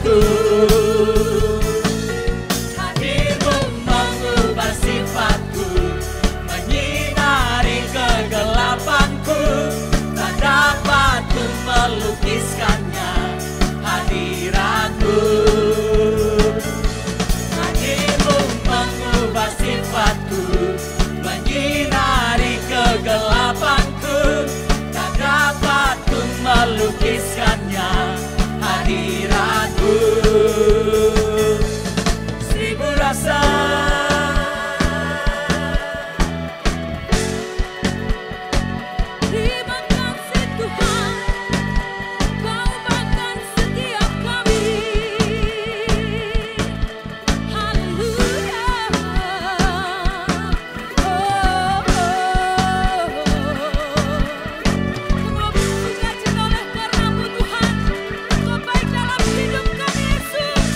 hadiratku. Hadirmu mengubah sifatku, menyinari kegelapanku. Tak dapat ku melukiskannya hadiratmu. Hadirmu mengubah sifatku, menyinari kegelapanku. Tak dapat ku melukiskannya hadiratmu. Seribu rasa Terima kasih Tuhan, Kau bahkan setiap kami. Haleluya. Semua sukacita oleh karena-Mu Tuhan, Kau baik dalam hidup kami Yesus.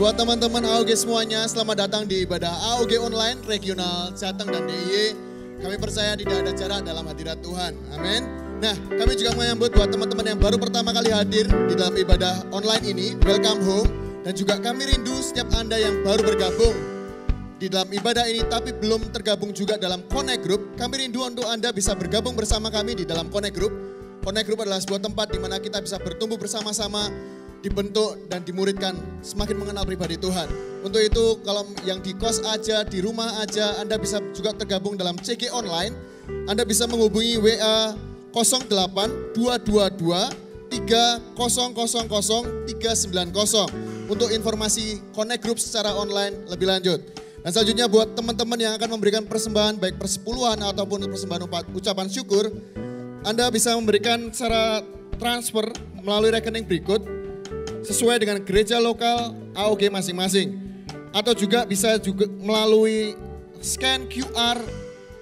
Buat teman-teman AOG semuanya, selamat datang di ibadah AOG Online Regional Jateng dan DIY. Kami percaya tidak ada jarak dalam hadirat Tuhan. Amin. Nah, kami juga menyambut buat teman-teman yang baru pertama kali hadir di dalam ibadah online ini, welcome home. Dan juga kami rindu setiap Anda yang baru bergabung di dalam ibadah ini tapi belum tergabung juga dalam Connect Group. Kami rindu untuk Anda bisa bergabung bersama kami di dalam Connect Group. Connect Group adalah sebuah tempat di mana kita bisa bertumbuh bersama-sama, dibentuk dan dimuridkan semakin mengenal pribadi Tuhan. Untuk itu kalau yang di kos aja, di rumah aja, Anda bisa juga tergabung dalam CG Online. Anda bisa menghubungi WA 08 222 3000 390 untuk informasi Connect Group secara online lebih lanjut. Dan selanjutnya buat teman-teman yang akan memberikan persembahan baik persepuluhan ataupun persembahan ucapan syukur, Anda bisa memberikan secara transfer melalui rekening berikut sesuai dengan gereja lokal AOG masing-masing. Atau juga bisa juga melalui scan QR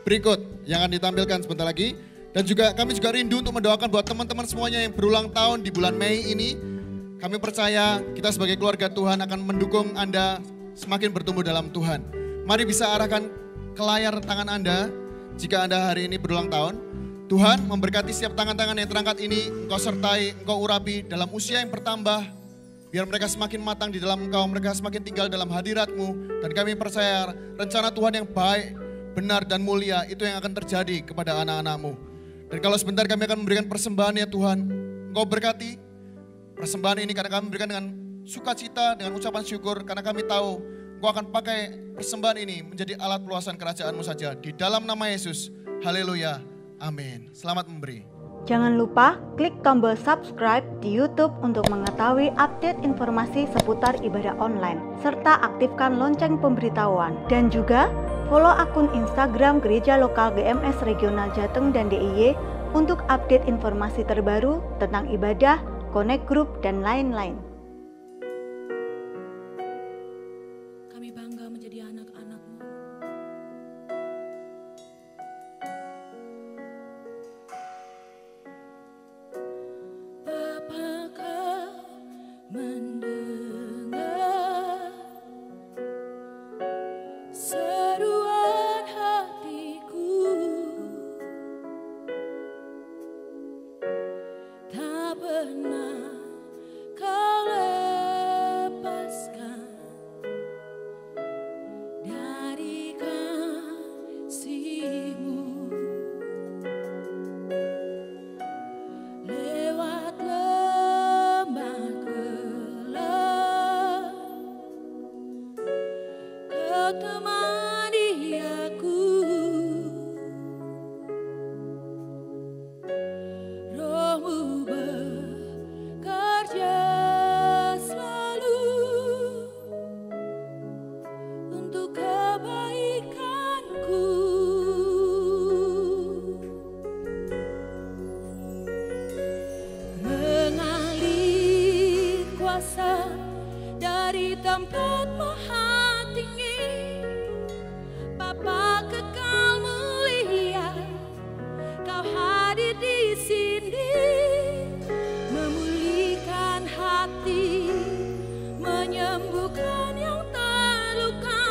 berikut yang akan ditampilkan sebentar lagi. Dan juga kami juga rindu untuk mendoakan buat teman-teman semuanya yang berulang tahun di bulan Mei ini. Kami percaya kita sebagai keluarga Tuhan akan mendukung Anda semakin bertumbuh dalam Tuhan. Mari bisa arahkan ke layar tangan Anda jika Anda hari ini berulang tahun. Tuhan memberkati setiap tangan-tangan yang terangkat ini, Engkau sertai, Engkau urapi dalam usia yang bertambah. Biar mereka semakin matang di dalam Engkau, mereka semakin tinggal dalam hadirat-Mu. Dan kami percaya rencana Tuhan yang baik, benar dan mulia itu yang akan terjadi kepada anak-anak-Mu. Dan kalau sebentar kami akan memberikan persembahan ya Tuhan, Engkau berkati persembahan ini karena kami berikan dengan sukacita, dengan ucapan syukur. Karena kami tahu Engkau akan pakai persembahan ini menjadi alat peluasan kerajaan-Mu saja. Di dalam nama Yesus, haleluya, amin. Selamat memberi. Jangan lupa klik tombol subscribe di YouTube untuk mengetahui update informasi seputar ibadah online, serta aktifkan lonceng pemberitahuan. Dan juga follow akun Instagram Gereja Lokal GMS Regional Jateng dan DIY untuk update informasi terbaru tentang ibadah, Connect Group, dan lain-lain. Kami bangga menjadi anak-anak-Mu. Apakah mendengar seruan hatiku? Tak pernah Kau lepaskan dari kasih-Mu. Lewat lembah gelap, Kau temani aku. Roh-Mu bekerja selalu untuk kebaikanku. Mengalir kuasa dari tempat maha tinggi, Bapa kekal mulia, Kau hadir di sini, memulihkan hati, menyembuhkan yang terluka.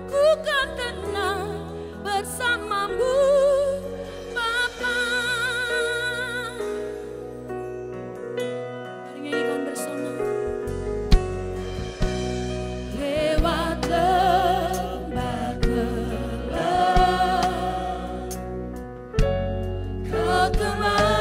Ku kan tenang bersama-Mu, Bapa. Mari nyanyikan bersama. Lewat lembah gelap, Kau temani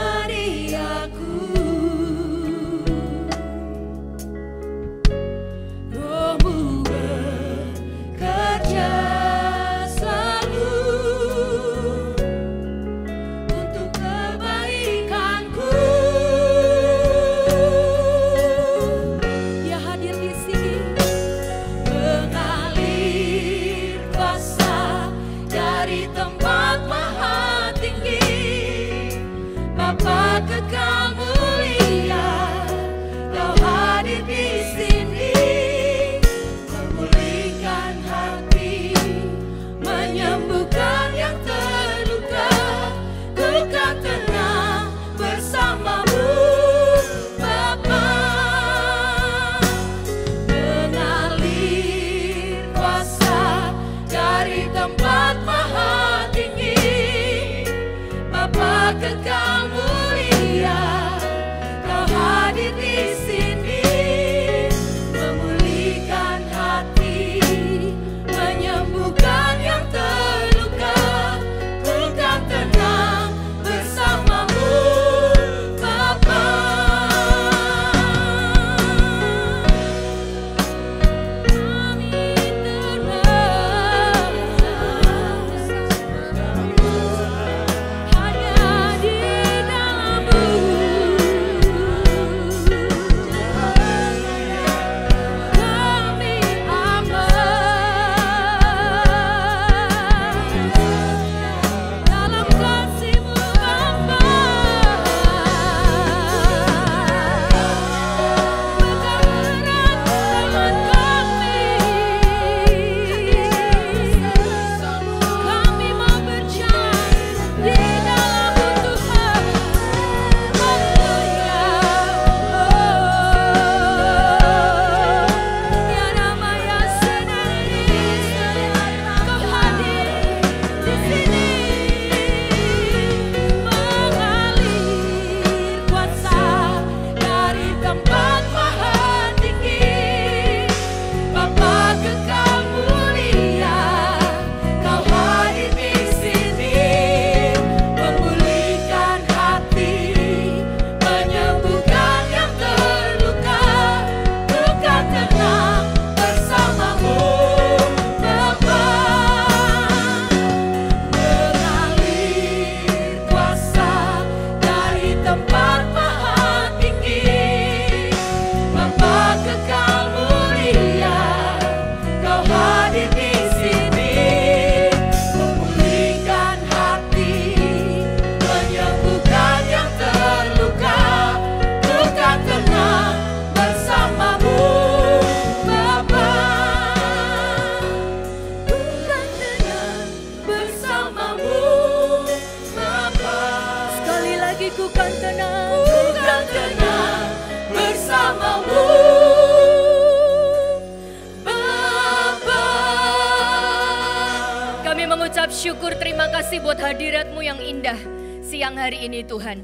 syukur, terima kasih buat hadirat-Mu yang indah siang hari ini Tuhan.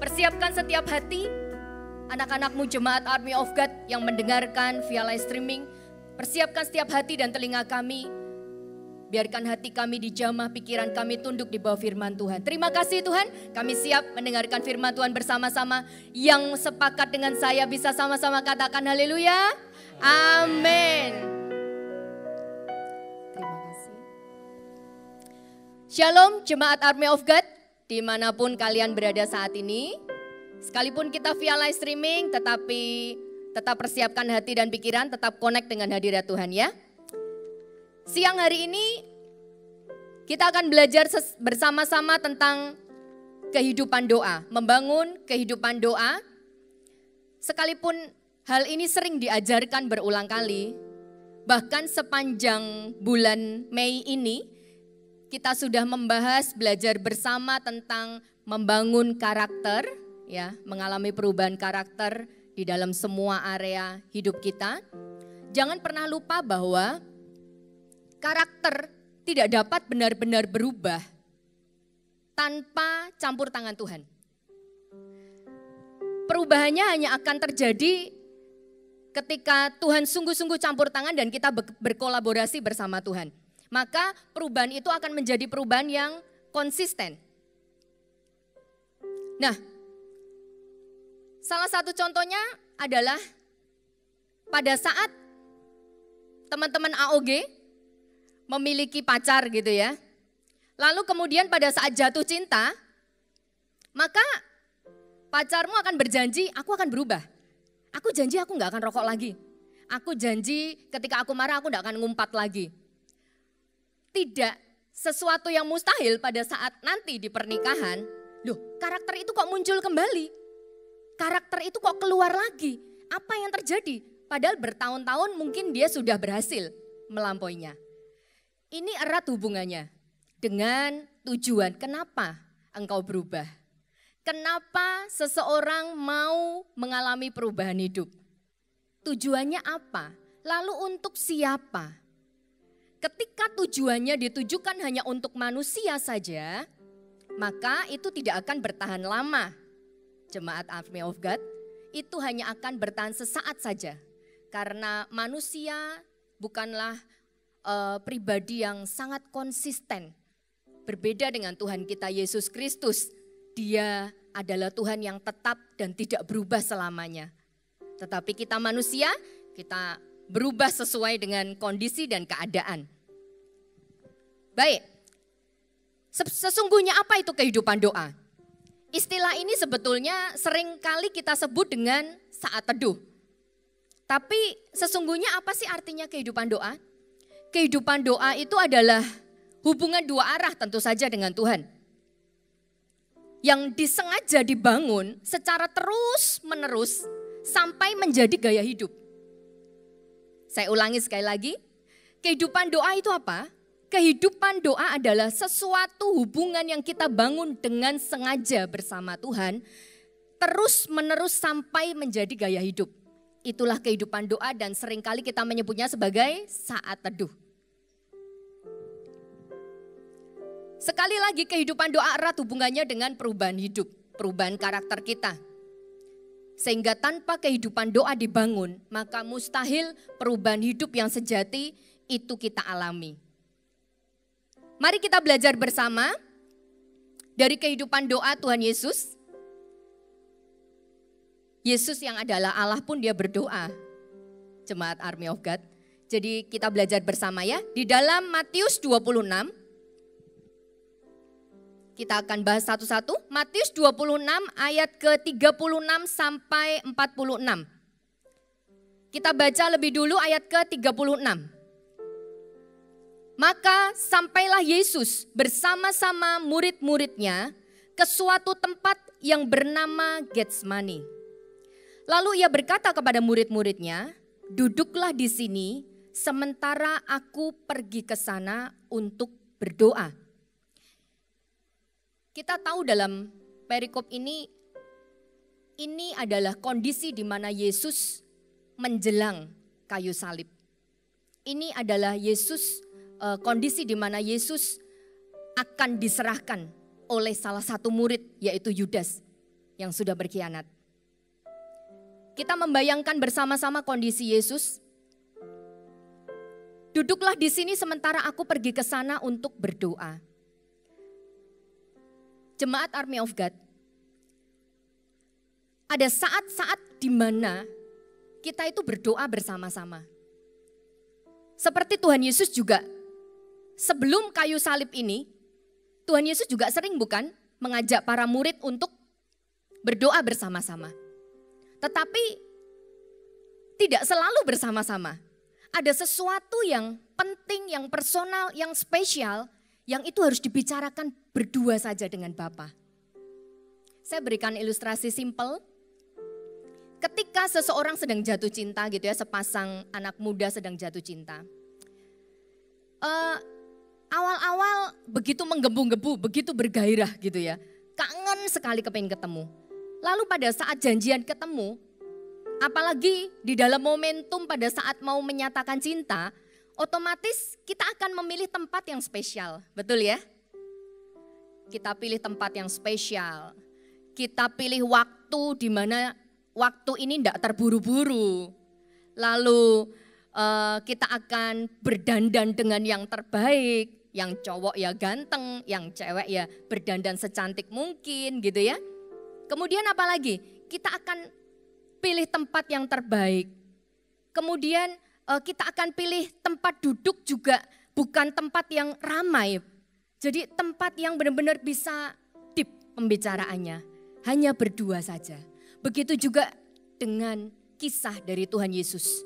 Persiapkan setiap hati anak-anak-Mu jemaat Army of God yang mendengarkan via live streaming. Persiapkan setiap hati dan telinga kami. Biarkan hati kami dijamah, pikiran kami tunduk di bawah firman Tuhan. Terima kasih Tuhan, kami siap mendengarkan firman Tuhan bersama-sama. Yang sepakat dengan saya bisa sama-sama katakan haleluya. Amin. Terima kasih. Shalom jemaat Army of God, dimanapun kalian berada saat ini. Sekalipun kita via live streaming, tetapi tetap persiapkan hati dan pikiran, tetap connect dengan hadirat Tuhan ya. Siang hari ini kita akan belajar bersama-sama tentang kehidupan doa, membangun kehidupan doa. Sekalipun hal ini sering diajarkan berulang kali, bahkan sepanjang bulan Mei ini kita sudah membahas belajar bersama tentang membangun karakter, ya, mengalami perubahan karakter di dalam semua area hidup kita. Jangan pernah lupa bahwa karakter tidak dapat benar-benar berubah tanpa campur tangan Tuhan. Perubahannya hanya akan terjadi ketika Tuhan sungguh-sungguh campur tangan dan kita berkolaborasi bersama Tuhan. Maka perubahan itu akan menjadi perubahan yang konsisten. Nah, salah satu contohnya adalah pada saat teman-teman AOG memiliki pacar gitu ya. Lalu kemudian pada saat jatuh cinta, maka pacarmu akan berjanji, aku akan berubah. Aku janji aku gak akan rokok lagi. Aku janji ketika aku marah aku gak akan ngumpat lagi. Tidak sesuatu yang mustahil pada saat nanti di pernikahan. Loh, karakter itu kok muncul kembali? Karakter itu kok keluar lagi? Apa yang terjadi? Padahal bertahun-tahun mungkin dia sudah berhasil melampauinya. Ini erat hubungannya dengan tujuan kenapa engkau berubah. Kenapa seseorang mau mengalami perubahan hidup? Tujuannya apa? Lalu untuk siapa? Ketika tujuannya ditujukan hanya untuk manusia saja, maka itu tidak akan bertahan lama. Jemaat Army of God, itu hanya akan bertahan sesaat saja. Karena manusia bukanlah pribadi yang sangat konsisten. Berbeda dengan Tuhan kita Yesus Kristus. Dia adalah Tuhan yang tetap dan tidak berubah selamanya. Tetapi kita manusia, kita berubah sesuai dengan kondisi dan keadaan. Baik, sesungguhnya apa itu kehidupan doa? Istilah ini sebetulnya sering kali kita sebut dengan saat teduh. Tapi sesungguhnya apa sih artinya kehidupan doa? Kehidupan doa itu adalah hubungan dua arah tentu saja dengan Tuhan. Yang disengaja dibangun secara terus menerus sampai menjadi gaya hidup. Saya ulangi sekali lagi, kehidupan doa itu apa? Kehidupan doa adalah sesuatu hubungan yang kita bangun dengan sengaja bersama Tuhan, terus menerus sampai menjadi gaya hidup. Itulah kehidupan doa dan seringkali kita menyebutnya sebagai saat teduh. Sekali lagi kehidupan doa erat hubungannya dengan perubahan hidup, perubahan karakter kita. Sehingga tanpa kehidupan doa dibangun, maka mustahil perubahan hidup yang sejati itu kita alami. Mari kita belajar bersama dari kehidupan doa Tuhan Yesus. Yesus yang adalah Allah pun dia berdoa, jemaat Army of God. Jadi kita belajar bersama ya. Di dalam Matius 26, kita akan bahas satu-satu. Matius 26 ayat ke-36 sampai 46. Kita baca lebih dulu ayat ke-36. Maka sampailah Yesus bersama-sama murid-muridnya ke suatu tempat yang bernama Getsemani. Lalu ia berkata kepada murid-muridnya, duduklah di sini sementara aku pergi ke sana untuk berdoa. Kita tahu dalam perikop ini adalah kondisi di mana Yesus menjelang kayu salib. Ini adalah kondisi di mana Yesus akan diserahkan oleh salah satu murid, yaitu Yudas yang sudah berkhianat. Kita membayangkan bersama-sama kondisi Yesus. Duduklah di sini sementara aku pergi ke sana untuk berdoa. Jemaat Army of God, ada saat-saat di mana kita itu berdoa bersama-sama. Seperti Tuhan Yesus juga, sebelum kayu salib ini, Tuhan Yesus juga sering bukan mengajak para murid untuk berdoa bersama-sama. Tetapi tidak selalu bersama-sama. Ada sesuatu yang penting, yang personal, yang spesial, yang itu harus dibicarakan berdua saja dengan Bapa. Saya berikan ilustrasi simpel. Ketika seseorang sedang jatuh cinta gitu ya, sepasang anak muda sedang jatuh cinta. Awal-awal begitu menggebu-gebu, begitu bergairah gitu ya. Kangen sekali kepengen ketemu. Lalu pada saat janjian ketemu, apalagi di dalam momentum pada saat mau menyatakan cinta, otomatis kita akan memilih tempat yang spesial, betul ya? Kita pilih tempat yang spesial, kita pilih waktu di mana waktu ini tidak terburu-buru. Lalu kita akan berdandan dengan yang terbaik, yang cowok ya ganteng, yang cewek ya berdandan secantik mungkin gitu ya. Kemudian apa lagi? Kita akan pilih tempat yang terbaik. Kemudian kita akan pilih tempat duduk juga bukan tempat yang ramai. Jadi tempat yang benar-benar bisa deep pembicaraannya. Hanya berdua saja. Begitu juga dengan kisah dari Tuhan Yesus.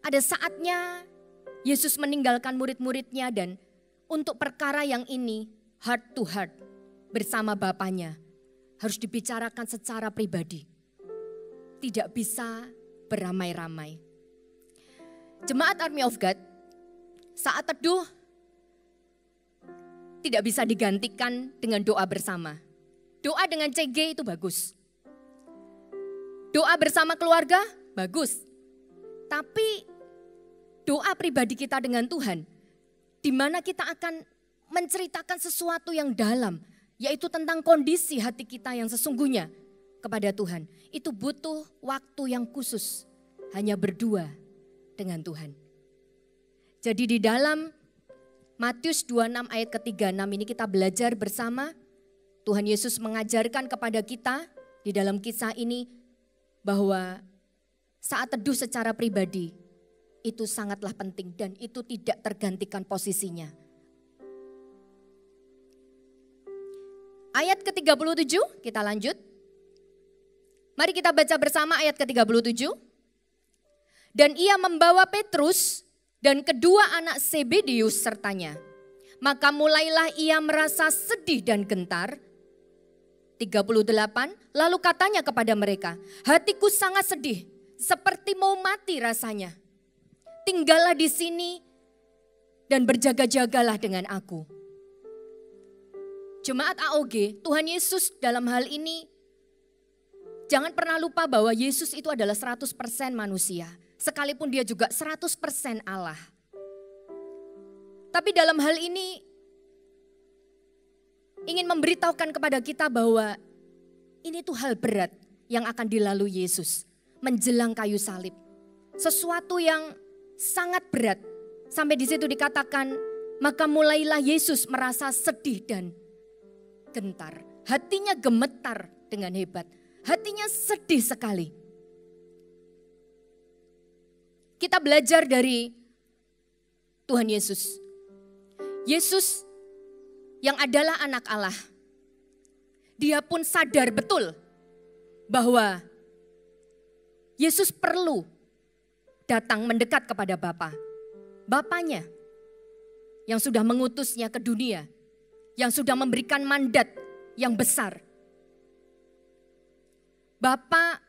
Ada saatnya Yesus meninggalkan murid-muridnya dan untuk perkara yang ini heart to heart bersama Bapanya harus dibicarakan secara pribadi. Tidak bisa beramai-ramai. Jemaat Army of God, saat teduh tidak bisa digantikan dengan doa bersama. Doa dengan CG itu bagus. Doa bersama keluarga, bagus. Tapi doa pribadi kita dengan Tuhan, di mana kita akan menceritakan sesuatu yang dalam, yaitu tentang kondisi hati kita yang sesungguhnya kepada Tuhan. Itu butuh waktu yang khusus, hanya berdua dengan Tuhan. Jadi di dalam Matius 26 ayat ke-36 ini kita belajar bersama, Tuhan Yesus mengajarkan kepada kita di dalam kisah ini bahwa saat teduh secara pribadi itu sangatlah penting dan itu tidak tergantikan posisinya. Ayat ke-37 kita lanjut. Mari kita baca bersama ayat ke-37. Dan ia membawa Petrus dan kedua anak Zebedeus sertanya. Maka mulailah ia merasa sedih dan gentar. 38, lalu katanya kepada mereka, hatiku sangat sedih, seperti mau mati rasanya. Tinggallah di sini dan berjaga-jagalah dengan aku. Jemaat AOG, Tuhan Yesus dalam hal ini, jangan pernah lupa bahwa Yesus itu adalah 100% manusia. Sekalipun dia juga 100% Allah. Tapi dalam hal ini, ingin memberitahukan kepada kita bahwa ini tuh hal berat yang akan dilalui Yesus menjelang kayu salib. Sesuatu yang sangat berat. Sampai di situ dikatakan, maka mulailah Yesus merasa sedih dan gentar. Hatinya gemetar dengan hebat. Hatinya sedih sekali. Kita belajar dari Tuhan Yesus. Yesus yang adalah anak Allah, dia pun sadar betul bahwa Yesus perlu datang mendekat kepada Bapanya yang sudah mengutusnya ke dunia, yang sudah memberikan mandat yang besar. Bapa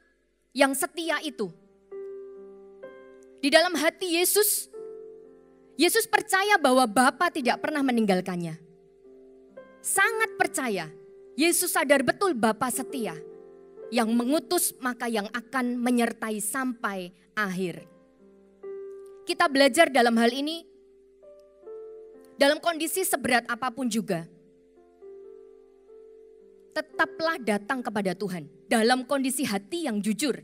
yang setia itu. Di dalam hati Yesus, Yesus percaya bahwa Bapa tidak pernah meninggalkannya. Sangat percaya, Yesus sadar betul Bapa setia. Yang mengutus maka yang akan menyertai sampai akhir. Kita belajar dalam hal ini dalam kondisi seberat apapun juga, tetaplah datang kepada Tuhan dalam kondisi hati yang jujur.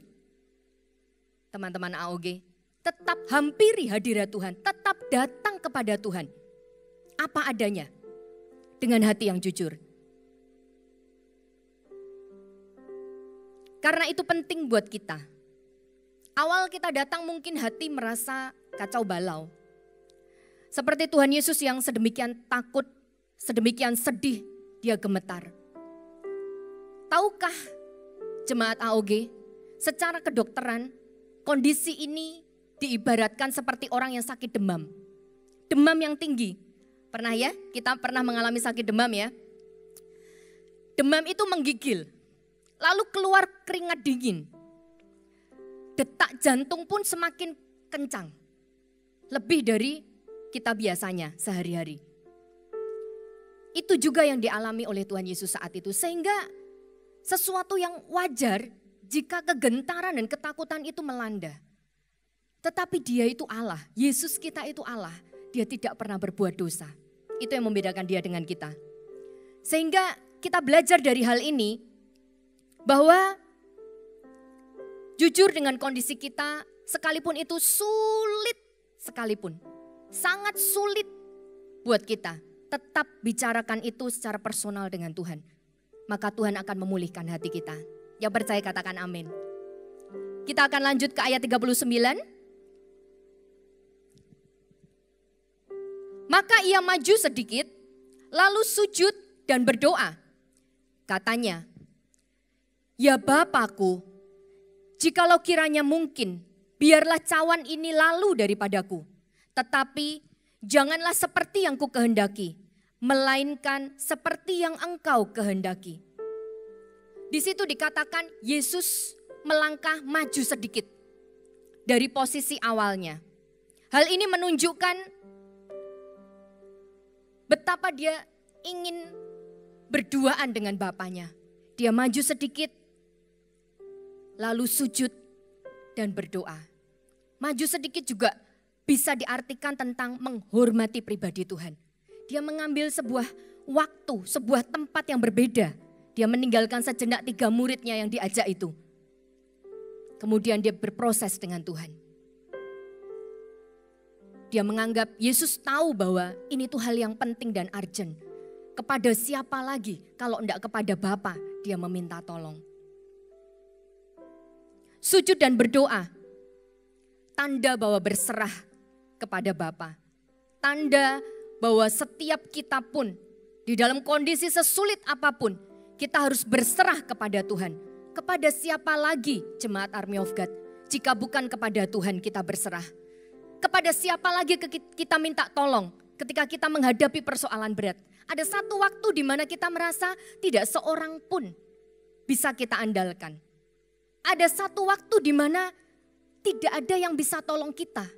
Teman-teman AOG, tetap hampiri hadirat Tuhan, tetap datang kepada Tuhan. Apa adanya, dengan hati yang jujur. Karena itu penting buat kita. Awal kita datang mungkin hati merasa kacau balau. Seperti Tuhan Yesus yang sedemikian takut, sedemikian sedih, dia gemetar. Tahukah jemaat AOG, secara kedokteran, kondisi ini diibaratkan seperti orang yang sakit demam. Demam yang tinggi. Pernah ya? Kita pernah mengalami sakit demam ya? Demam itu menggigil. Lalu keluar keringat dingin. Detak jantung pun semakin kencang. Lebih dari kita biasanya sehari-hari. Itu juga yang dialami oleh Tuhan Yesus saat itu. Sehingga sesuatu yang wajar jika kegentaran dan ketakutan itu melanda. Tetapi dia itu Allah, Yesus kita itu Allah. Dia tidak pernah berbuat dosa. Itu yang membedakan dia dengan kita. Sehingga kita belajar dari hal ini bahwa jujur dengan kondisi kita sekalipun itu sulit sekalipun. Sangat sulit buat kita. Tetap bicarakan itu secara personal dengan Tuhan. Maka Tuhan akan memulihkan hati kita. Yang percaya katakan amin. Kita akan lanjut ke ayat 39. Maka ia maju sedikit, lalu sujud dan berdoa. Katanya, ya Bapakku, jikalau kiranya mungkin, biarlah cawan ini lalu daripadaku. Tetapi janganlah seperti yang ku kehendaki, melainkan seperti yang engkau kehendaki. Di situ dikatakan Yesus melangkah maju sedikit dari posisi awalnya. Hal ini menunjukkan betapa dia ingin berduaan dengan Bapaknya. Dia maju sedikit, lalu sujud dan berdoa. Maju sedikit juga bisa diartikan tentang menghormati pribadi Tuhan. Dia mengambil sebuah waktu, sebuah tempat yang berbeda. Dia meninggalkan sejenak 3 muridnya yang diajak itu. Kemudian dia berproses dengan Tuhan. Dia menganggap Yesus tahu bahwa ini tuh hal yang penting dan urgent. Kepada siapa lagi kalau enggak kepada Bapa dia meminta tolong. Sujud dan berdoa. Tanda bahwa berserah kepada Bapa. Tanda bahwa setiap kita pun di dalam kondisi sesulit apapun, kita harus berserah kepada Tuhan. Kepada siapa lagi jemaat Army of God, jika bukan kepada Tuhan kita berserah. Kepada siapa lagi kita minta tolong ketika kita menghadapi persoalan berat. Ada satu waktu di mana kita merasa tidak seorang pun bisa kita andalkan. Ada satu waktu di mana tidak ada yang bisa tolong kita.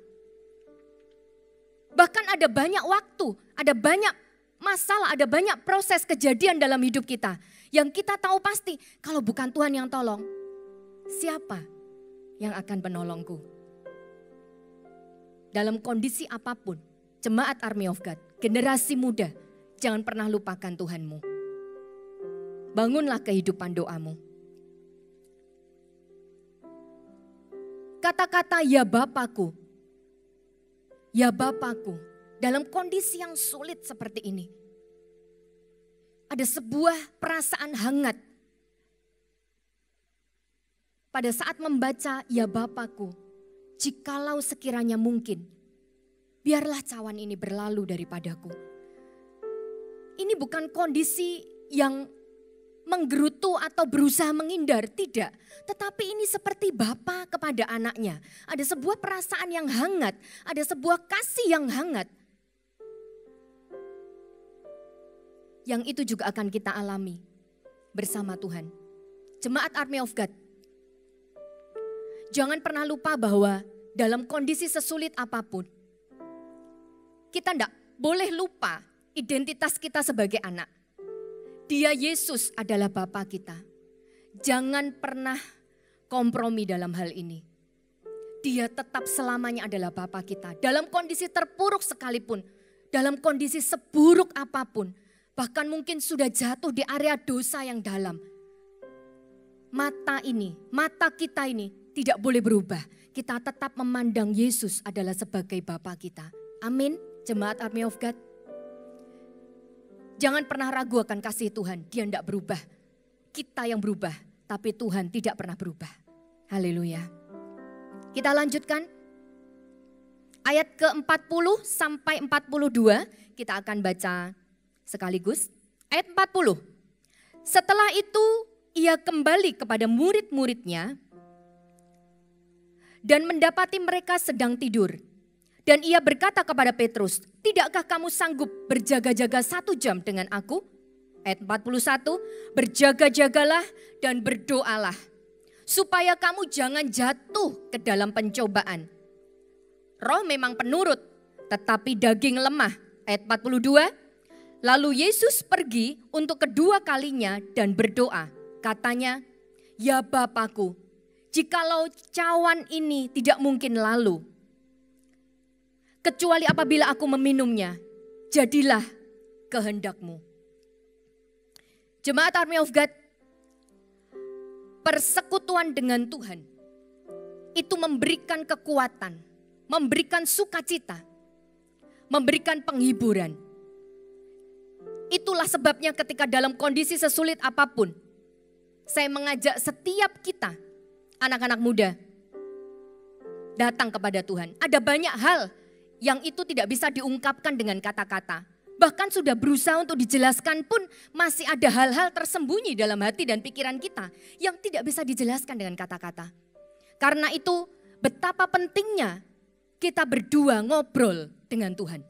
Bahkan ada banyak waktu, ada banyak masalah, ada banyak proses kejadian dalam hidup kita. Yang kita tahu pasti, kalau bukan Tuhan yang tolong, siapa yang akan menolongku? Dalam kondisi apapun, jemaat Army of God, generasi muda, jangan pernah lupakan Tuhanmu. Bangunlah kehidupan doamu. Kata-kata ya Bapakku, ya Bapakku, dalam kondisi yang sulit seperti ini. Ada sebuah perasaan hangat. Pada saat membaca ya Bapakku, jikalau sekiranya mungkin, biarlah cawan ini berlalu daripadaku. Ini bukan kondisi yang menggerutu atau berusaha menghindar, tidak. Tetapi ini seperti Bapa kepada anaknya. Ada sebuah perasaan yang hangat, ada sebuah kasih yang hangat. Yang itu juga akan kita alami bersama Tuhan. Jemaat Army of God, jangan pernah lupa bahwa dalam kondisi sesulit apapun, kita tidak boleh lupa identitas kita sebagai anak. Dia Yesus adalah Bapa kita. Jangan pernah kompromi dalam hal ini. Dia tetap selamanya adalah Bapa kita. Dalam kondisi terpuruk sekalipun, dalam kondisi seburuk apapun, bahkan mungkin sudah jatuh di area dosa yang dalam. Mata kita ini tidak boleh berubah. Kita tetap memandang Yesus adalah sebagai Bapa kita. Amin, jemaat Army of God. Jangan pernah ragu akan kasih Tuhan, dia tidak berubah. Kita yang berubah, tapi Tuhan tidak pernah berubah. Haleluya. Kita lanjutkan. Ayat ke-40 sampai 42 kita akan baca sekaligus. Ayat 40. Setelah itu ia kembali kepada murid-muridnya dan mendapati mereka sedang tidur. Dan ia berkata kepada Petrus, tidakkah kamu sanggup berjaga-jaga 1 jam dengan aku? Ayat 41, berjaga-jagalah dan berdoalah, supaya kamu jangan jatuh ke dalam pencobaan. Roh memang penurut, tetapi daging lemah. Ayat 42, lalu Yesus pergi untuk kedua kalinya dan berdoa. Katanya, ya Bapakku, jikalau cawan ini tidak mungkin lalu, kecuali apabila aku meminumnya, jadilah kehendakmu. Jemaat Army of God, persekutuan dengan Tuhan itu memberikan kekuatan, memberikan sukacita, memberikan penghiburan. Itulah sebabnya ketika dalam kondisi sesulit apapun, saya mengajak setiap kita, anak-anak muda, datang kepada Tuhan. Ada banyak hal yang itu tidak bisa diungkapkan dengan kata-kata. Bahkan sudah berusaha untuk dijelaskan pun masih ada hal-hal tersembunyi dalam hati dan pikiran kita yang tidak bisa dijelaskan dengan kata-kata. Karena itu betapa pentingnya kita berdua ngobrol dengan Tuhan.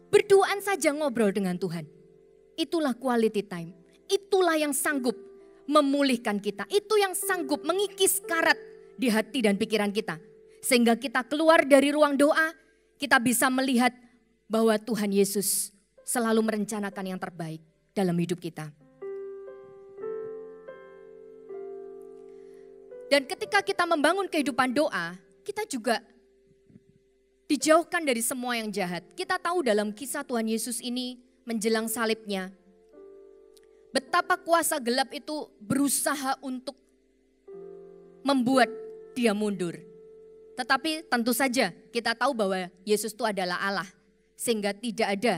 Berduaan saja ngobrol dengan Tuhan. Itulah quality time. Itulah yang sanggup memulihkan kita. Itu yang sanggup mengikis karat di hati dan pikiran kita. Sehingga kita keluar dari ruang doa, kita bisa melihat bahwa Tuhan Yesus selalu merencanakan yang terbaik dalam hidup kita. Dan ketika kita membangun kehidupan doa, kita juga dijauhkan dari semua yang jahat. Kita tahu dalam kisah Tuhan Yesus ini menjelang salibnya, betapa kuasa gelap itu berusaha untuk membuat dia mundur. Tetapi tentu saja kita tahu bahwa Yesus itu adalah Allah. Sehingga tidak ada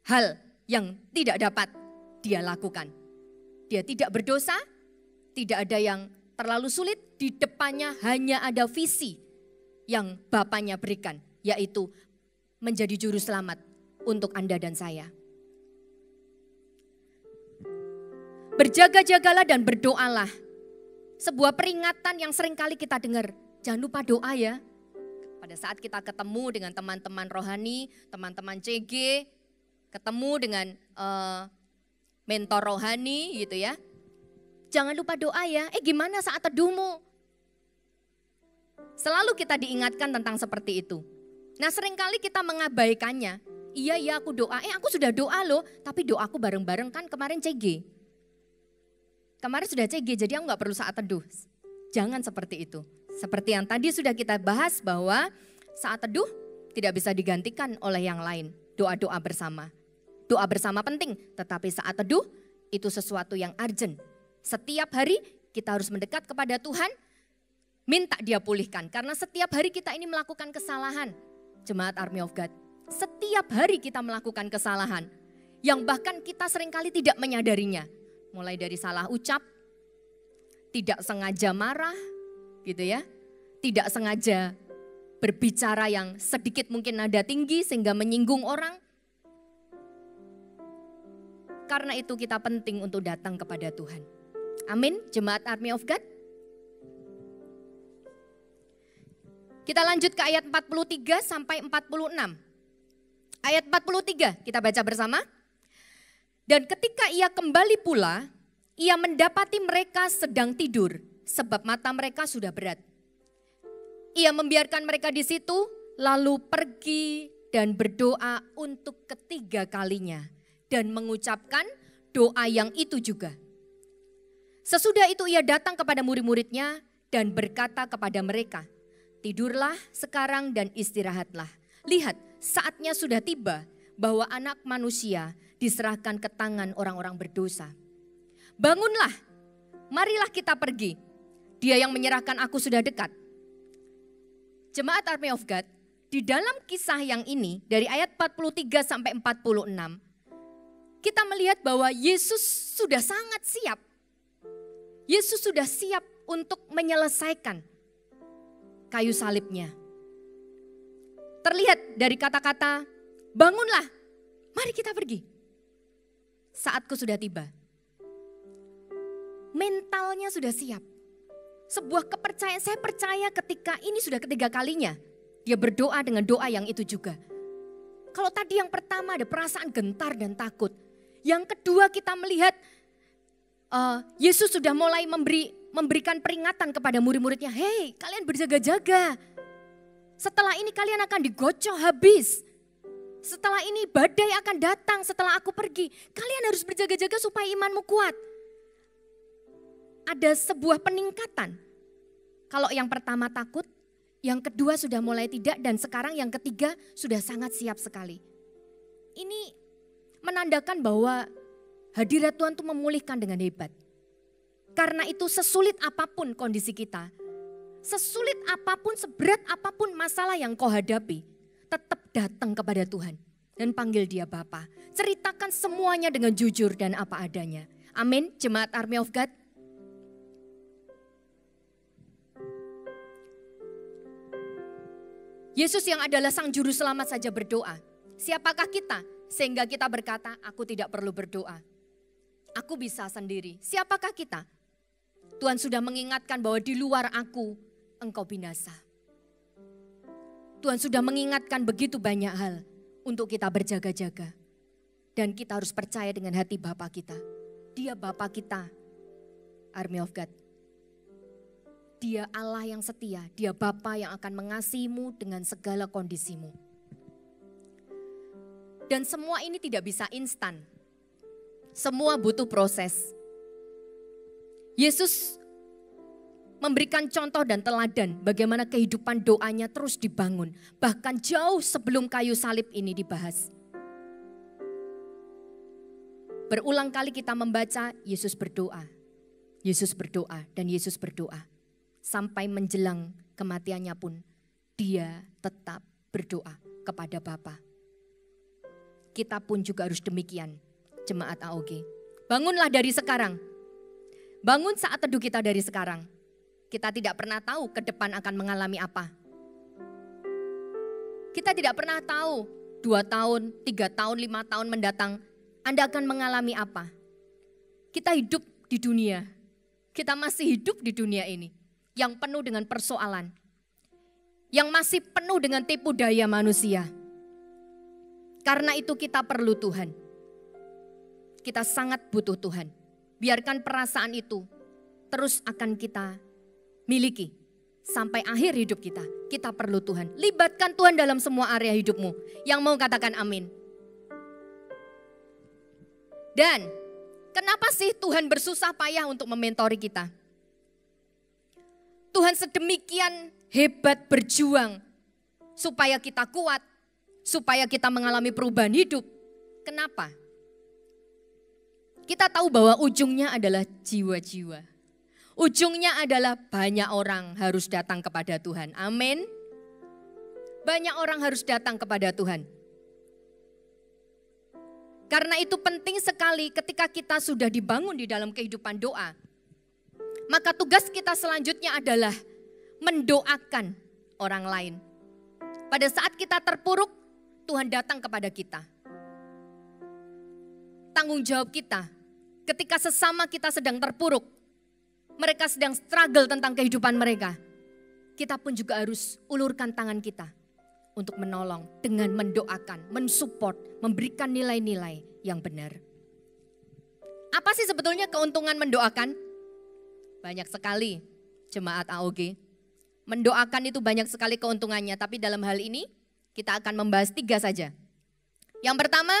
hal yang tidak dapat dia lakukan. Dia tidak berdosa, tidak ada yang terlalu sulit. Di depannya hanya ada visi yang Bapanya berikan, yaitu menjadi juru selamat untuk Anda dan saya. Berjaga-jagalah dan berdoalah. Sebuah peringatan yang seringkali kita dengar. Jangan lupa doa ya. Pada saat kita ketemu dengan teman-teman rohani, teman-teman CG, ketemu dengan mentor rohani gitu ya. Jangan lupa doa ya. Gimana saat teduhmu? Selalu kita diingatkan tentang seperti itu. Nah seringkali kita mengabaikannya. Iya aku doa, aku sudah doa loh, tapi doaku bareng-bareng kan kemarin CG. Kemarin sudah CG, jadi aku gak perlu saat teduh. Jangan seperti itu. Seperti yang tadi sudah kita bahas bahwa saat teduh tidak bisa digantikan oleh yang lain. Doa-doa bersama. Doa bersama penting, tetapi saat teduh itu sesuatu yang urgent. Setiap hari kita harus mendekat kepada Tuhan, minta dia pulihkan. Karena setiap hari kita ini melakukan kesalahan. Jemaat Army of God, setiap hari kita melakukan kesalahan. Yang bahkan kita seringkali tidak menyadarinya. Mulai dari salah ucap, tidak sengaja marah, gitu ya. Tidak sengaja berbicara yang sedikit mungkin nada tinggi sehingga menyinggung orang. Karena itu kita penting untuk datang kepada Tuhan. Amin, jemaat Army of God. Kita lanjut ke ayat 43 sampai 46. Ayat 43 kita baca bersama. Dan ketika ia kembali pula, ia mendapati mereka sedang tidur sebab mata mereka sudah berat. Ia membiarkan mereka di situ lalu pergi dan berdoa untuk ketiga kalinya dan mengucapkan doa yang itu juga. Sesudah itu ia datang kepada murid-muridnya dan berkata kepada mereka, tidurlah sekarang dan istirahatlah. Lihat, saatnya sudah tiba, bahwa anak manusia diserahkan ke tangan orang-orang berdosa. Bangunlah, marilah kita pergi. Dia yang menyerahkan aku sudah dekat. Jemaat Army of God, di dalam kisah yang ini dari ayat 43 sampai 46, kita melihat bahwa Yesus sudah sangat siap. Yesus sudah siap untuk menyelesaikan kayu salibnya. Terlihat dari kata-kata, bangunlah, mari kita pergi. Saatku sudah tiba. Mentalnya sudah siap. Sebuah kepercayaan, saya percaya ketika ini sudah ketiga kalinya. Dia berdoa dengan doa yang itu juga. Kalau tadi yang pertama ada perasaan gentar dan takut. Yang kedua kita melihat Yesus sudah mulai memberikan peringatan kepada murid-muridnya. Hei, kalian berjaga-jaga. Setelah ini kalian akan digocok habis. Setelah ini badai akan datang setelah aku pergi. Kalian harus berjaga-jaga supaya imanmu kuat. Ada sebuah peningkatan. Kalau yang pertama takut, yang kedua sudah mulai tidak, dan sekarang yang ketiga sudah sangat siap sekali. Ini menandakan bahwa hadirat Tuhan itu memulihkan dengan hebat. Karena itu sesulit apapun kondisi kita, sesulit apapun, seberat apapun masalah yang kau hadapi, tetap datang kepada Tuhan dan panggil Dia Bapa. Ceritakan semuanya dengan jujur dan apa adanya. Amin, jemaat Army of God. Yesus yang adalah Sang Juru Selamat saja berdoa. Siapakah kita sehingga kita berkata, aku tidak perlu berdoa. Aku bisa sendiri. Siapakah kita? Tuhan sudah mengingatkan bahwa di luar aku, engkau binasa. Tuhan sudah mengingatkan begitu banyak hal untuk kita berjaga-jaga. Dan kita harus percaya dengan hati Bapa kita. Dia Bapa kita, Army of God. Dia Allah yang setia, Dia Bapa yang akan mengasihimu dengan segala kondisimu. Dan semua ini tidak bisa instan. Semua butuh proses. Yesus memberikan contoh dan teladan bagaimana kehidupan doanya terus dibangun. Bahkan jauh sebelum kayu salib ini dibahas. Berulang kali kita membaca Yesus berdoa. Yesus berdoa dan Yesus berdoa. Sampai menjelang kematiannya pun dia tetap berdoa kepada Bapa. Kita pun juga harus demikian, jemaat AOG. Bangunlah dari sekarang. Bangun saat teduh kita dari sekarang. Kita tidak pernah tahu ke depan akan mengalami apa. Kita tidak pernah tahu 2 tahun, 3 tahun, 5 tahun mendatang Anda akan mengalami apa. Kita hidup di dunia. Kita masih hidup di dunia ini. Yang penuh dengan persoalan, yang masih penuh dengan tipu daya manusia. Karena itu kita perlu Tuhan. Kita sangat butuh Tuhan. Biarkan perasaan itu terus akan kita miliki sampai akhir hidup kita. Kita perlu Tuhan. Libatkan Tuhan dalam semua area hidupmu. Yang mau katakan amin. Dan kenapa sih Tuhan bersusah payah untuk mementori kita? Tuhan sedemikian hebat berjuang supaya kita kuat, supaya kita mengalami perubahan hidup. Kenapa? Kita tahu bahwa ujungnya adalah jiwa-jiwa. Ujungnya adalah banyak orang harus datang kepada Tuhan. Amin. Banyak orang harus datang kepada Tuhan. Karena itu penting sekali ketika kita sudah dibangun di dalam kehidupan doa. Maka tugas kita selanjutnya adalah mendoakan orang lain. Pada saat kita terpuruk, Tuhan datang kepada kita. Tanggung jawab kita ketika sesama kita sedang terpuruk, mereka sedang struggle tentang kehidupan mereka. Kita pun juga harus ulurkan tangan kita untuk menolong dengan mendoakan, mensupport, memberikan nilai-nilai yang benar. Apa sih sebetulnya keuntungan mendoakan? Banyak sekali, jemaat AOG. Mendoakan itu banyak sekali keuntungannya, tapi dalam hal ini kita akan membahas 3 saja. Yang pertama,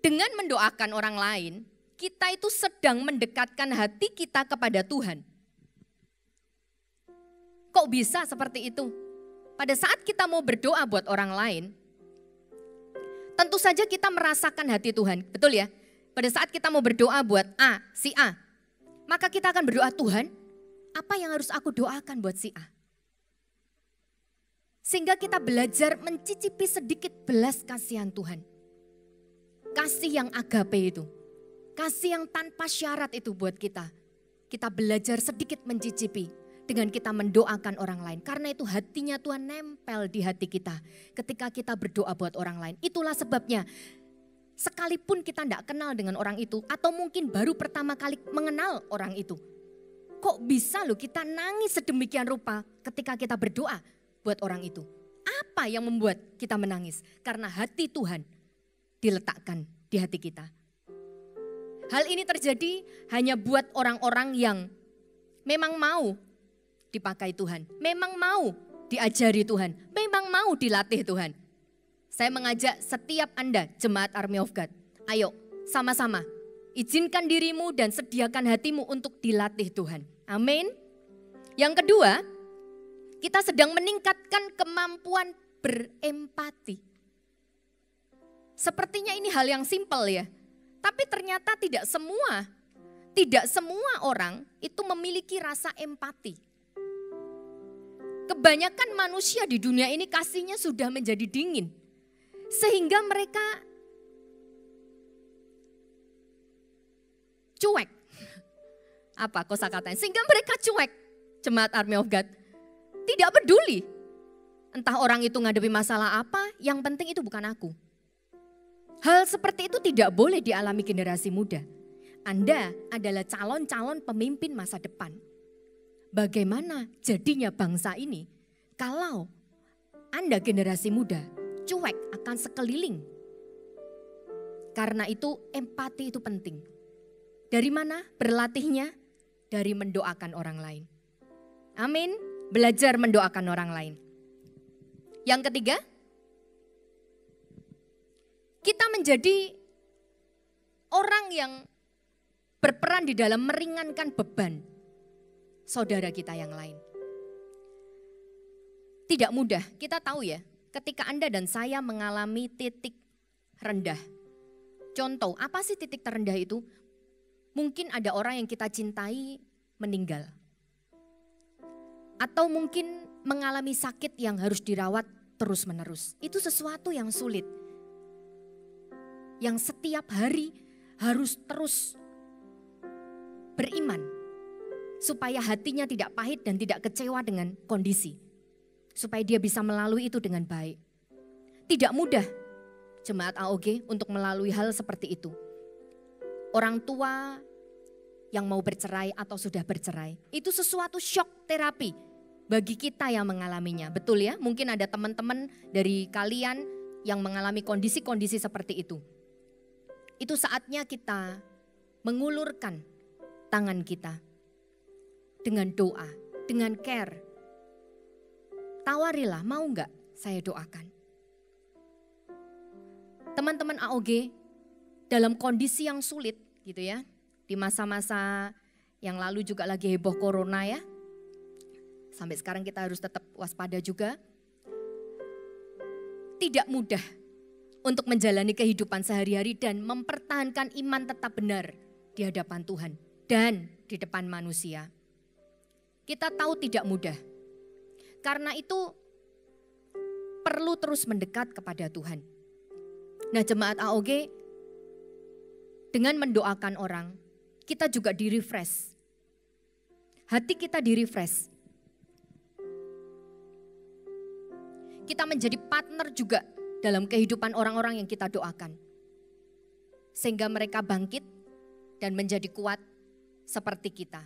dengan mendoakan orang lain, kita itu sedang mendekatkan hati kita kepada Tuhan. Kok bisa seperti itu? Pada saat kita mau berdoa buat orang lain, Tentu saja kita merasakan hati Tuhan, betul ya? Pada saat kita mau berdoa buat si A, maka kita akan berdoa, Tuhan, apa yang harus aku doakan buat si A? Sehingga kita belajar mencicipi sedikit belas kasihan Tuhan. Kasih yang agape itu, kasih yang tanpa syarat itu buat kita. Kita belajar sedikit mencicipi dengan kita mendoakan orang lain. Karena itu hatinya Tuhan nempel di hati kita ketika kita berdoa buat orang lain. Itulah sebabnya sekalipun kita tidak kenal dengan orang itu atau mungkin baru pertama kali mengenal orang itu. Kok bisa loh kita nangis sedemikian rupa ketika kita berdoa buat orang itu. Apa yang membuat kita menangis? Karena hati Tuhan diletakkan di hati kita. Hal ini terjadi hanya buat orang-orang yang memang mau dipakai Tuhan, memang mau diajari Tuhan, memang mau dilatih Tuhan. Saya mengajak setiap Anda, Jemaat Army of God, ayo sama-sama izinkan dirimu dan sediakan hatimu untuk dilatih Tuhan. Amin. Yang kedua, kita sedang meningkatkan kemampuan berempati. Sepertinya ini hal yang simpel ya, tapi ternyata tidak semua orang itu memiliki rasa empati. Kebanyakan manusia di dunia ini kasihnya sudah menjadi dingin. Sehingga mereka cuek. Apa kosakatanya? Sehingga mereka cuek, Jemaat Army of God. Tidak peduli. Entah orang itu ngadepi masalah apa, yang penting itu bukan aku. Hal seperti itu tidak boleh dialami generasi muda. Anda adalah calon-calon pemimpin masa depan. Bagaimana jadinya bangsa ini kalau Anda generasi muda cuek akan sekeliling? Karena itu empati itu penting. Dari mana berlatihnya? Dari mendoakan orang lain. Amin. Belajar mendoakan orang lain. Yang ketiga, kita menjadi orang yang berperan di dalam meringankan beban saudara kita yang lain. Tidak mudah, kita tahu ya, ketika Anda dan saya mengalami titik rendah. Contoh, apa sih titik terendah itu? Mungkin ada orang yang kita cintai meninggal. Atau mungkin mengalami sakit yang harus dirawat terus-menerus. Itu sesuatu yang sulit. Yang setiap hari harus terus beriman. Supaya hatinya tidak pahit dan tidak kecewa dengan kondisi. Supaya dia bisa melalui itu dengan baik. Tidak mudah Jemaat AOG untuk melalui hal seperti itu. Orang tua yang mau bercerai atau sudah bercerai. Itu sesuatu shock terapi bagi kita yang mengalaminya. Betul ya? Mungkin ada teman-teman dari kalian yang mengalami kondisi-kondisi seperti itu. Itu saatnya kita mengulurkan tangan kita dengan doa, dengan care. Tawarilah, mau enggak saya doakan? Teman-teman AOG dalam kondisi yang sulit gitu ya. Di masa-masa yang lalu juga lagi heboh corona ya. Sampai sekarang kita harus tetap waspada juga. Tidak mudah untuk menjalani kehidupan sehari-hari dan mempertahankan iman tetap benar di hadapan Tuhan dan di depan manusia. Kita tahu tidak mudah. Karena itu perlu terus mendekat kepada Tuhan. Nah, Jemaat AOG dengan mendoakan orang, kita juga di-refresh. Hati kita di-refresh. Kita menjadi partner juga dalam kehidupan orang-orang yang kita doakan. Sehingga mereka bangkit dan menjadi kuat seperti kita.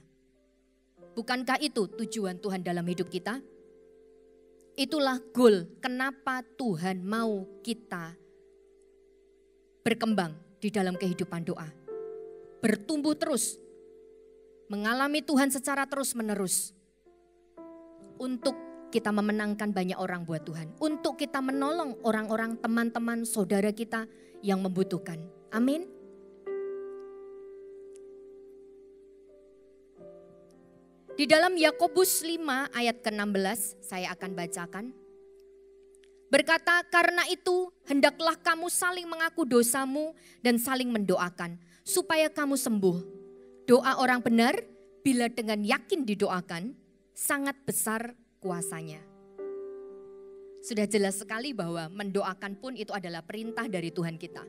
Bukankah itu tujuan Tuhan dalam hidup kita? Itulah goal kenapa Tuhan mau kita berkembang di dalam kehidupan doa. Bertumbuh terus. Mengalami Tuhan secara terus-menerus. Untuk kita memenangkan banyak orang buat Tuhan. Untuk kita menolong orang-orang, teman-teman, saudara kita yang membutuhkan. Amin. Di dalam Yakobus 5 ayat ke-16 saya akan bacakan. Berkata, karena itu hendaklah kamu saling mengaku dosamu dan saling mendoakan supaya kamu sembuh. Doa orang benar bila dengan yakin didoakan sangat besar kuasanya. Sudah jelas sekali bahwa mendoakan pun itu adalah perintah dari Tuhan kita.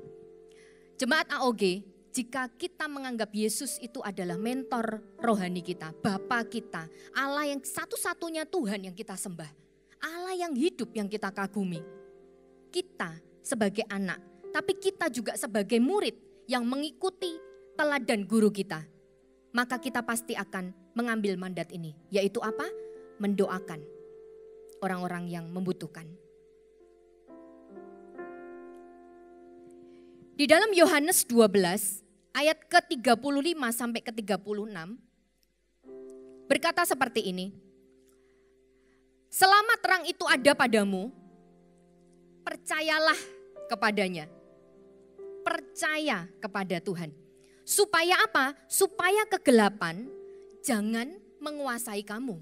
Jemaat AOG, jika kita menganggap Yesus itu adalah mentor rohani kita, Bapa kita, Allah yang satu-satunya Tuhan yang kita sembah, Allah yang hidup yang kita kagumi. Kita sebagai anak, tapi kita juga sebagai murid yang mengikuti teladan guru kita. Maka kita pasti akan mengambil mandat ini, yaitu apa? Mendoakan orang-orang yang membutuhkan. Di dalam Yohanes 12 ayat ke-35 sampai ke-36 berkata seperti ini. Selama terang itu ada padamu, percayalah kepadanya. Percaya kepada Tuhan. Supaya apa? Supaya kegelapan jangan menguasai kamu.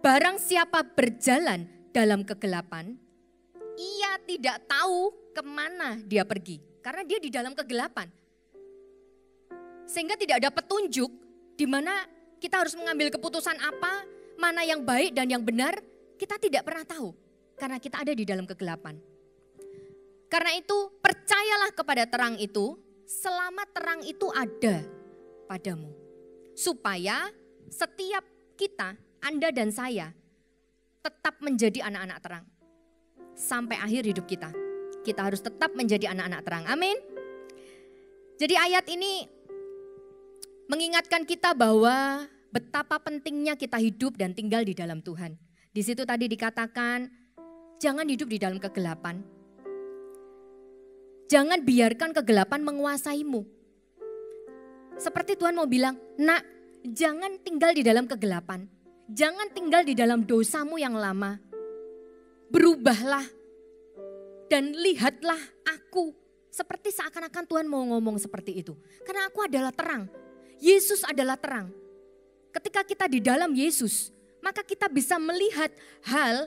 Barang siapa berjalan dalam kegelapan, ia tidak tahu kemana dia pergi. Karena dia di dalam kegelapan. Sehingga tidak ada petunjuk di mana kita harus mengambil keputusan apa, mana yang baik dan yang benar, kita tidak pernah tahu. Karena kita ada di dalam kegelapan. Karena itu percayalah kepada terang itu selama terang itu ada padamu. Supaya setiap kita, Anda dan saya, tetap menjadi anak-anak terang. Sampai akhir hidup kita. Kita harus tetap menjadi anak-anak terang. Amin. Jadi ayat ini mengingatkan kita bahwa betapa pentingnya kita hidup dan tinggal di dalam Tuhan. Di situ tadi dikatakan, jangan hidup di dalam kegelapan. Jangan biarkan kegelapan menguasaimu. Seperti Tuhan mau bilang, nak, jangan tinggal di dalam kegelapan. Jangan tinggal di dalam dosamu yang lama. Berubahlah dan lihatlah aku. Seperti seakan-akan Tuhan mau ngomong seperti itu. Karena aku adalah terang. Yesus adalah terang. Ketika kita di dalam Yesus, maka kita bisa melihat hal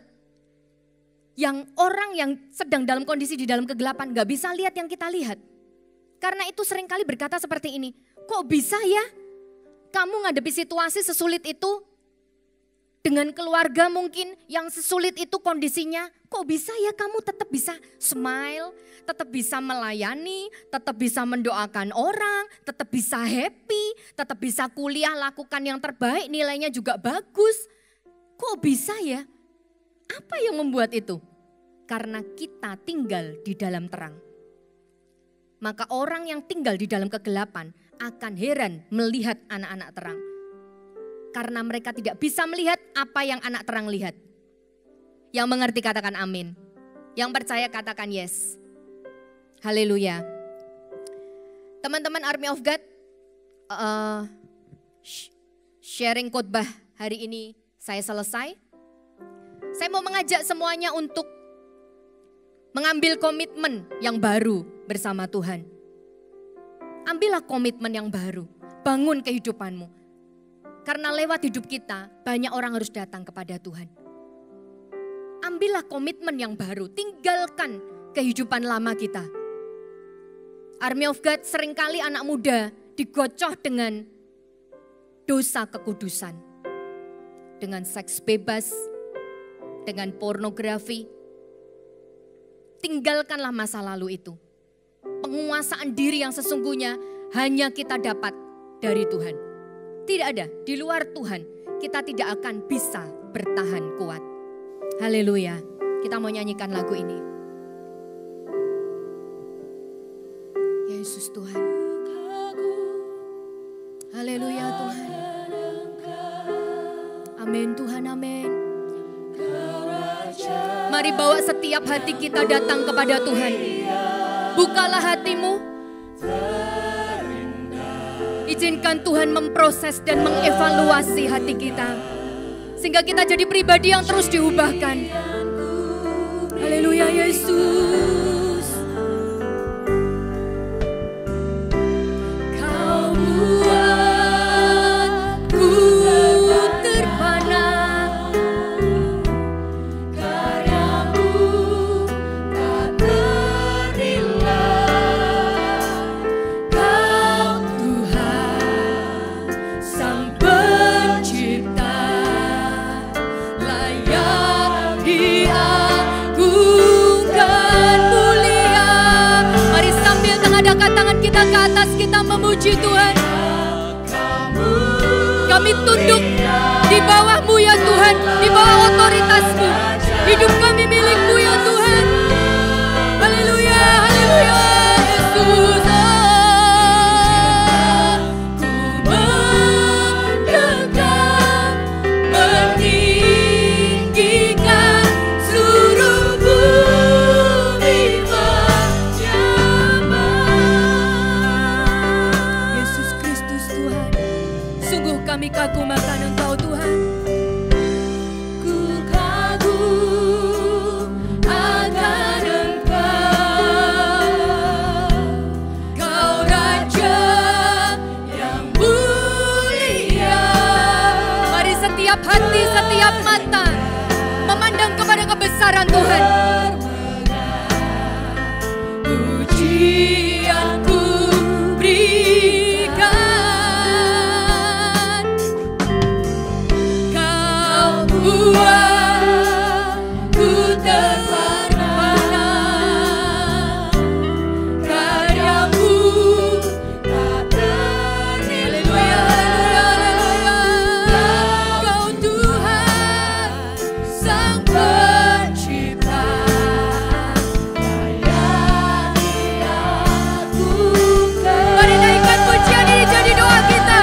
yang orang yang sedang dalam kondisi di dalam kegelapan gak bisa lihat yang kita lihat. Karena itu seringkali berkata seperti ini, kok bisa ya kamu ngadepi situasi sesulit itu? Dengan keluarga mungkin yang sesulit itu kondisinya, kok bisa ya kamu tetap bisa smile, tetap bisa melayani, tetap bisa mendoakan orang, tetap bisa happy, tetap bisa kuliah lakukan yang terbaik, nilainya juga bagus. Kok bisa ya? Apa yang membuat itu? Karena kita tinggal di dalam terang. Maka orang yang tinggal di dalam kegelapan akan heran melihat anak-anak terang. Karena mereka tidak bisa melihat apa yang anak terang lihat. Yang mengerti katakan amin. Yang percaya katakan yes. Haleluya. Teman-teman Army of God, sharing khotbah hari ini saya selesai. Saya mau mengajak semuanya untuk mengambil komitmen yang baru bersama Tuhan. Ambillah komitmen yang baru, bangun kehidupanmu. Karena lewat hidup kita, banyak orang harus datang kepada Tuhan. Ambillah komitmen yang baru, tinggalkan kehidupan lama kita. Army of God seringkali anak muda digocoh dengan dosa kekudusan. Dengan seks bebas, dengan pornografi. Tinggalkanlah masa lalu itu. Penguasaan diri yang sesungguhnya hanya kita dapat dari Tuhan. Tidak ada, di luar Tuhan kita tidak akan bisa bertahan kuat. Haleluya, kita mau nyanyikan lagu ini. Yesus Tuhan. Haleluya Tuhan. Amin Tuhan, amin. Mari bawa setiap hati kita datang kepada Tuhan. Bukalah hatimu. Izinkan Tuhan memproses dan mengevaluasi hati kita. Sehingga kita jadi pribadi yang terus diubahkan. Haleluya Yesus. Kau buatku terpana. Karyamu angkat tangan kita ke atas, kita memuji Tuhan. Kami tunduk di bawah-Mu ya Tuhan, di bawah otoritas-Mu. Hidup kami milik-Mu ya Tuhan. Haleluya, haleluya, Yesus. Kami kagum akan Engkau Tuhan. Ku kagum akan Engkau, Kau Raja yang mulia. Mari setiap hati, setiap mata memandang kepada kebesaran Tuhan. Pujianku berikan. Ku terpana, karyamu tak ternilai. Kau Tuhan Sang Pencipta, layani aku. Mari naikkan pujian ini jadi doa kita.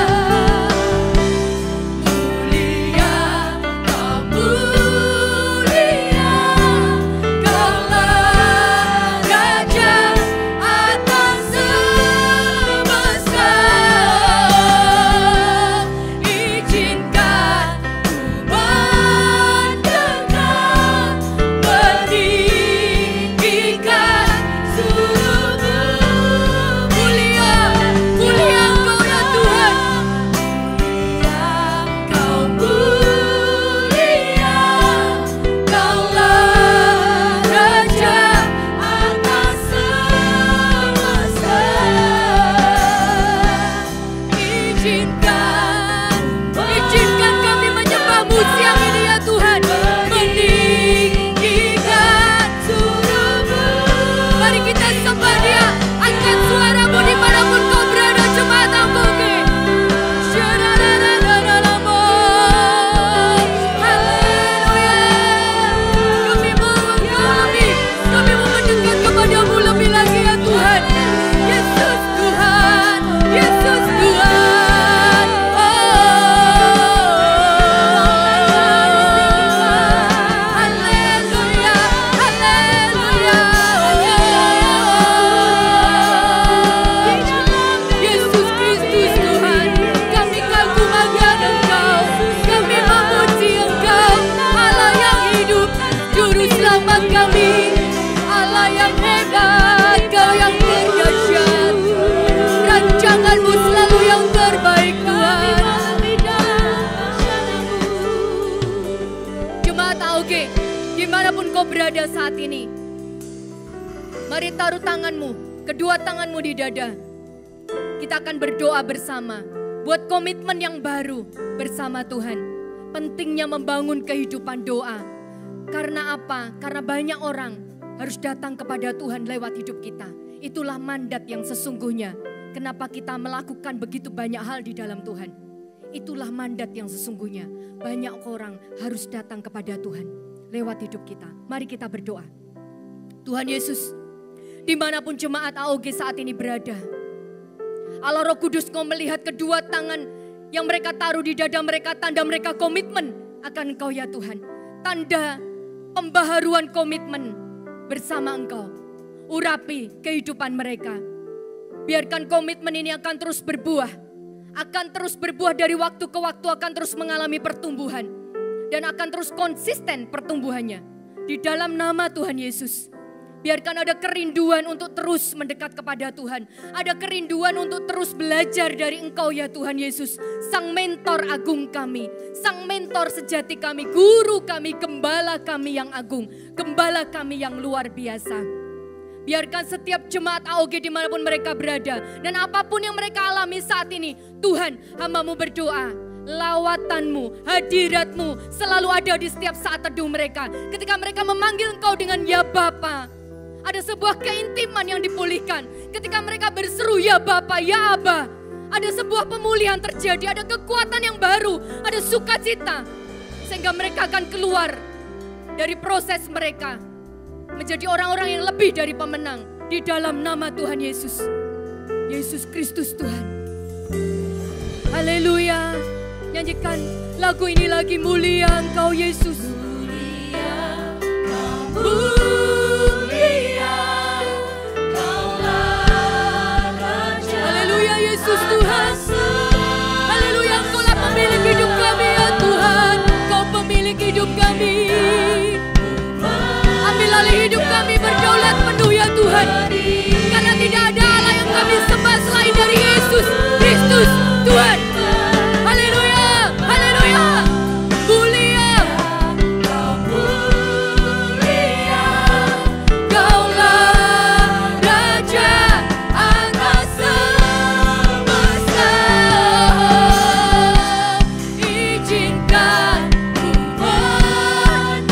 Berada saat ini, mari taruh tanganmu, kedua tanganmu di dada. Kita akan berdoa bersama, buat komitmen yang baru bersama Tuhan. Pentingnya membangun kehidupan doa. Karena apa? Karena banyak orang harus datang kepada Tuhan lewat hidup kita. Itulah mandat yang sesungguhnya. Kenapa kita melakukan begitu banyak hal di dalam Tuhan? Itulah mandat yang sesungguhnya. Banyak orang harus datang kepada Tuhan lewat hidup kita. Mari kita berdoa. Tuhan Yesus, dimanapun jemaat AOG saat ini berada, Allah Roh Kudus, Kau melihat kedua tangan yang mereka taruh di dada mereka, tanda mereka komitmen akan Engkau ya Tuhan. Tanda pembaharuan komitmen bersama Engkau. Urapi kehidupan mereka. Biarkan komitmen ini akan terus berbuah. Akan terus berbuah dari waktu ke waktu, akan terus mengalami pertumbuhan. Dan akan terus konsisten pertumbuhannya. Di dalam nama Tuhan Yesus. Biarkan ada kerinduan untuk terus mendekat kepada Tuhan. Ada kerinduan untuk terus belajar dari Engkau ya Tuhan Yesus. Sang mentor agung kami. Sang mentor sejati kami. Guru kami, gembala kami yang agung. Gembala kami yang luar biasa. Biarkan setiap jemaat AOG dimanapun mereka berada. Dan apapun yang mereka alami saat ini. Tuhan, hamba-Mu berdoa. Lawatan-Mu, hadirat-Mu selalu ada di setiap saat teduh mereka. Ketika mereka memanggil Engkau dengan ya Bapa, Ada sebuah keintiman yang dipulihkan. Ketika mereka berseru, ya Bapa, ya Aba. Ada sebuah pemulihan terjadi, ada kekuatan yang baru, ada sukacita. Sehingga mereka akan keluar dari proses mereka. Menjadi orang-orang yang lebih dari pemenang. Di dalam nama Tuhan Yesus. Yesus Kristus Tuhan. Haleluya. Nyanyikan lagu ini lagi, mulia Engkau Yesus. Mulia, Kaulah Raja. Haleluya Yesus Tuhan. Haleluya, Engkaulah pemilik hidup kami ya Tuhan. Kau pemilik hidup kami. Ambil alih hidup kami, berdaulat penuh ya Tuhan. Karena tidak ada Allah yang kami sembah selain dari Yesus Kristus Tuhan. Haleluya, haleluya. Mulia, Kaulah Raja atas semesta. Izinkan ku mendekat,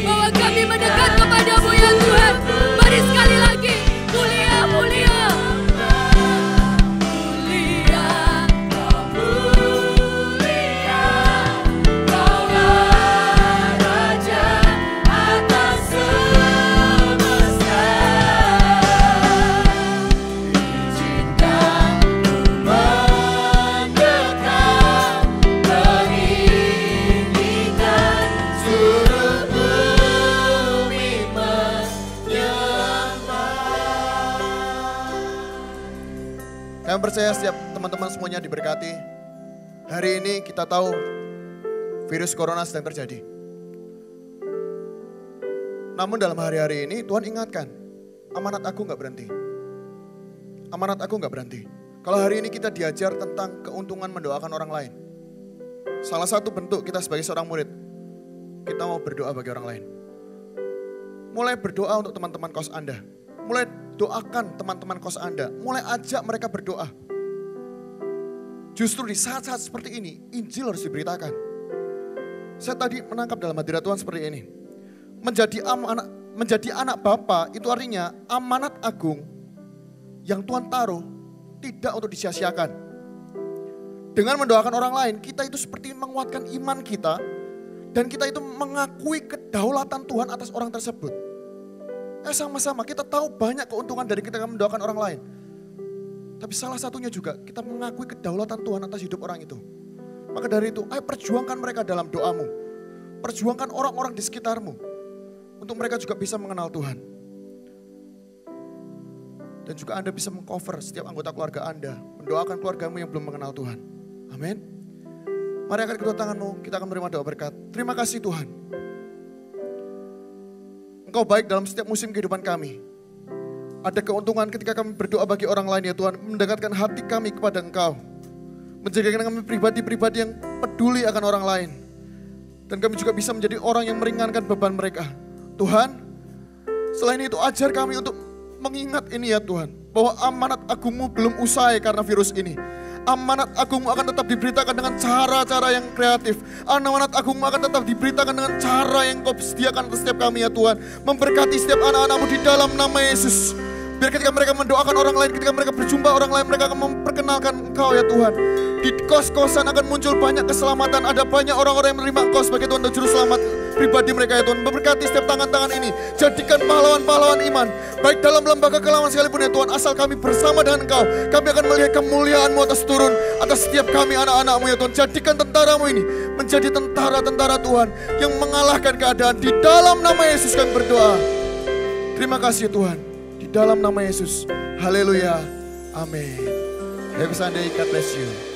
bahwa kami mendekat kepadamu ya Tuhan. Mari sekali lagi, mulia, mulia. Kaulah Raja atas semesta. Izinkan ku mendekat, meninggikan seluruh bumi menyembah. Kami percaya setiap teman-teman semuanya diberkati. Hari ini kita tahu virus corona sedang terjadi. Namun dalam hari-hari ini Tuhan ingatkan, amanat aku gak berhenti. Amanat aku gak berhenti. Kalau hari ini kita diajar tentang keuntungan mendoakan orang lain. Salah satu bentuk kita sebagai seorang murid, kita mau berdoa bagi orang lain. Mulai berdoa untuk teman-teman kos Anda. Mulai doakan teman-teman kos Anda. Mulai ajak mereka berdoa. Justru di saat-saat seperti ini, Injil harus diberitakan. Saya tadi menangkap dalam hadirat Tuhan seperti ini. Menjadi anak Bapa itu artinya amanat agung yang Tuhan taruh tidak untuk disia-siakan. Dengan mendoakan orang lain, kita itu seperti menguatkan iman kita dan kita itu mengakui kedaulatan Tuhan atas orang tersebut. Sama-sama kita tahu banyak keuntungan dari kita mendoakan orang lain. Tapi salah satunya juga kita mengakui kedaulatan Tuhan atas hidup orang itu. Maka dari itu, ayo perjuangkan mereka dalam doamu. Perjuangkan orang-orang di sekitarmu. Untuk mereka juga bisa mengenal Tuhan. Dan juga Anda bisa mengcover setiap anggota keluarga Anda. Mendoakan keluargamu yang belum mengenal Tuhan. Amin. Mari angkat kedua tanganmu, kita akan menerima doa berkat. Terima kasih Tuhan. Engkau baik dalam setiap musim kehidupan kami. Ada keuntungan ketika kami berdoa bagi orang lain ya Tuhan. Mendekatkan hati kami kepada Engkau. Menjadikan kami pribadi-pribadi yang peduli akan orang lain. Dan kami juga bisa menjadi orang yang meringankan beban mereka. Tuhan, selain itu ajar kami untuk mengingat ini ya Tuhan. Bahwa amanat agungmu belum usai karena virus ini. Amanat agungmu akan tetap diberitakan dengan cara-cara yang kreatif. Amanat agungmu akan tetap diberitakan dengan cara yang Kau sediakan untuk setiap kami ya Tuhan. Memberkati setiap anak-anakmu di dalam nama Yesus. Biar ketika mereka mendoakan orang lain, ketika mereka berjumpa orang lain, mereka akan memperkenalkan Engkau ya Tuhan. Di kos-kosan akan muncul banyak keselamatan. Ada banyak orang-orang yang menerima Engkau sebagai Tuhan dan Juru Selamat pribadi mereka ya Tuhan. Memberkati setiap tangan-tangan ini. Jadikan pahlawan-pahlawan iman. Baik dalam lembaga kelawan sekalipun ya Tuhan. Asal kami bersama dengan Engkau. Kami akan melihat kemuliaan-Mu atas turun. Atas setiap kami anak-anak-Mu ya Tuhan. Jadikan tentara-Mu ini menjadi tentara-tentara Tuhan. Yang mengalahkan keadaan. Di dalam nama Yesus kami berdoa. Terima kasih Tuhan. Di dalam nama Yesus. Haleluya. Amin. Happy Sunday. God bless you.